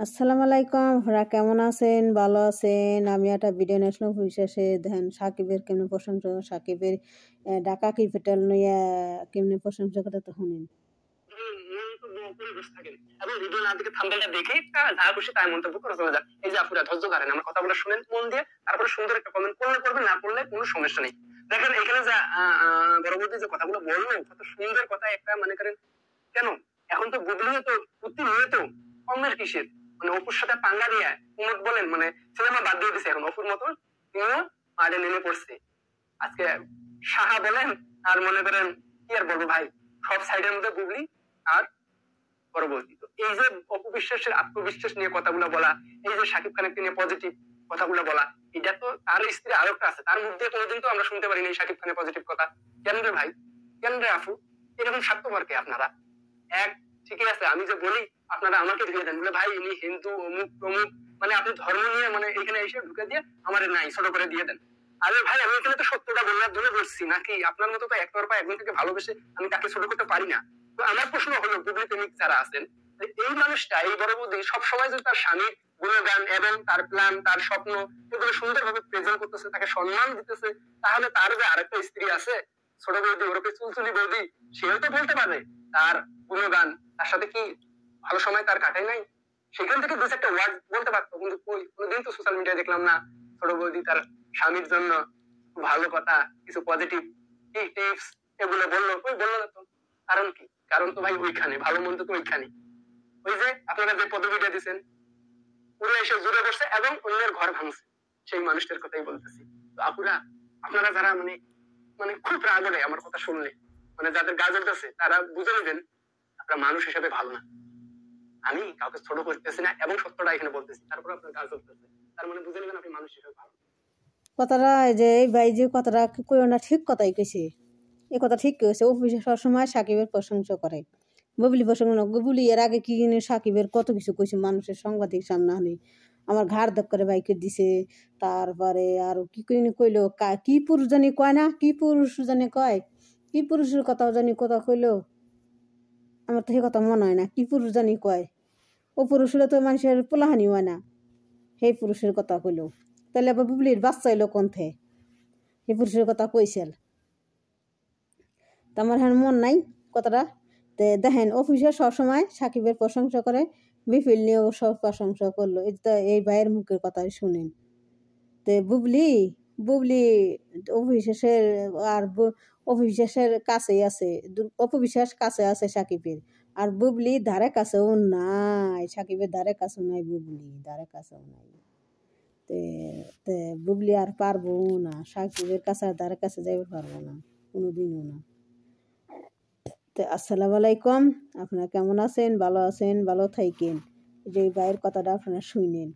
আসসালামু আলাইকুম, আপনারা কেমন আছেন? ভালো আছেন? আমি একটা ভিডিও ন্যাশনাল বিশেষে দেখেন সাকিবের কেমনে প্রশংসা, সাকিবের ঢাকা ক্যাপিটাল নিয়ে কেমনে প্রশংসা করে তো শুনেন। এবং ভিডিও না দেখে থাম্বনেলটা দেখে যা খুশি তাই মন্তব্য করে চলে যান। এই যে আপুরা ধৈর্য ধরেন, আমার কথাগুলো শুনেন মন দিয়ে, তারপরে সুন্দর একটা কমেন্ট করলে করবেন, না করলে কোনো সমস্যা নেই। দেখেন এখানে যে পরবর্তী যে কথাগুলো বললো, কত সুন্দর কথা একটা মানে করেন কেন এখন তো বুবলিও তো প্রতিনিয়ত কমের কিসের মানে অপুর সাথে পাঙ্গা দিয়ে কুমুদ বলেন মানে সিনেমা বাদ দিয়ে দিছে, এখন অপুর মতন তিনিও মাঠে নেমে পড়ছে আজকে। সাহা বলেন আর মনে করেন কি আর বলবো ভাই, সব সাইডের মধ্যে বুবলি আর পরবর্তী। তো এই যে অপবিশ্বাসের আত্মবিশ্বাস নিয়ে কথাগুলো বলা, এই যে শাকিব খানকে নিয়ে পজিটিভ কথাগুলো বলা, এটা তো তার স্ত্রী আরো একটা আছে, তার মধ্যে কোনোদিন তো আমরা শুনতে পারিনি এই শাকিব খানের পজিটিভ কথা। কেন রে ভাই, কেন রে আফু, এরকম স্বার্থপর কে আপনারা? এক, ঠিকই আছে আমি যে বলি আপনারা আমাকে ঢুকে দেন বলে ভাই ইনি হিন্দু অমুক তমুক, মানে আপনি ধর্ম নিয়ে মানে এখানে এসে ঢুকে দিয়ে আমার নাই ছোট করে দিয়ে দেন। আরে ভাই আমি এখানে তো সত্যটা বলার জন্য বলছি, নাকি আপনার মতো তো একতরফা একজনকে ভালোবেসে আমি তাকে ছোট করতে পারি না। তো আমার প্রশ্ন হলো বুবলি প্রেমিক যারা আছেন, এই মানুষটা এই বড় বৌদি সবসময় যদি তার স্বামীর গুণগান এবং তার প্ল্যান তার স্বপ্ন এগুলো সুন্দরভাবে প্রেজেন্ট করতেছে, তাকে সম্মান দিতেছে, তাহলে তার যে আরেকটা স্ত্রী আছে ছোট বৌদি ওরফে চুলচুলি বৌদি, সেও তো বলতে পারে তার গুণগান, তার সাথে কি ভালো সময় তার কাটে নাই, সেখান থেকে দু চারটা ওয়ার্ড বলতে পারতো, কিন্তু কই কোনোদিন তো সোশ্যাল মিডিয়ায় দেখলাম না ছোট বৌদি তার স্বামীর জন্য ভালো কথা কিছু পজিটিভ টিপস এগুলো বললো, কই বললো না তো। কারণ কি? কারণ তো ভাই ওইখানে ভালো মন্দ তো ওইখানে, ওই যে আপনারা যে পদবিটা দিচ্ছেন পুরো এসে জুড়ে বসছে এবং অন্যের ঘর ভাঙছে, সেই মানুষটার কথাই বলতেছি। তো আপুরা আপনারা যারা মানে মানে খুব রাগ হয় আমার কথা শুনলে, মানে যাদের গা জ্বলতেছে তারা বুঝে নেবেন আপনারা মানুষ হিসেবে ভালো না। আমি কাউকে ছোট করতেছি না এবং সত্যটা এখানে বলতেছি, তারপর আপনার গা জ্বলতেছে, তার মানে বুঝে নেবেন আপনি মানুষ হিসেবে ভালো। কথাটা এই যে এই ভাই যে কথাটা কইও না, ঠিক কথাই কইছে। এই কথা ঠিক কইছে, অফিসে সবসময় সাকিবের প্রশংসা করে, বুবলি প্রশংসা না। বুবলি এর আগে কি সাকিবের কত কিছু কইছে মানুষের সাংবাদিক সামনে আনি, আমার ঘাড় ধক করে বাইকে দিছে। তারপরে আর কি কইলো কি পুরুষ জানি কয় না, কি পুরুষ জানি কয়, কি পুরুষের কথাও জানি কথা কইলো, আমার তো সেই কথা মনে হয় না, কি পুরুষ জানি কয়। ও পুরুষ হলে তো মানুষের পোলাহানি হয় না, সেই পুরুষের কথা কইলো। তাহলে আবার বুবলির বাচ্চা এলো কণ্ঠে, সেই পুরুষের কথা কইছিল। তো আমার হ্যাঁ মন নাই কথাটা। তো দেখেন অফিসে সবসময় সাকিবের প্রশংসা করে, বিপিএল নিয়েও সব প্রশংসা করলো, এই ভাইয়ের মুখের কথাই শুনেন। তো বুবলি বুবলি অফিসের আর অফিসের কাছেই আছে, অপবিশ্বাস কাছে আছে সাকিবের, আর বুবলি ধারে কাছেও নাই, সাকিবের ধারে কাছেও নাই, বুবলি ধারে কাছেও নাই। তে তে বুবলি আর পারবো না, সাকিবের কাছে আর ধারে কাছে যাইতে পারবো না কোনোদিনও না। তো আসসালামু আলাইকুম, আপনারা কেমন আছেন? ভালো আছেন? ভালো থাকেন। যে ভাইয়ের কথাটা আপনারা শুনেন।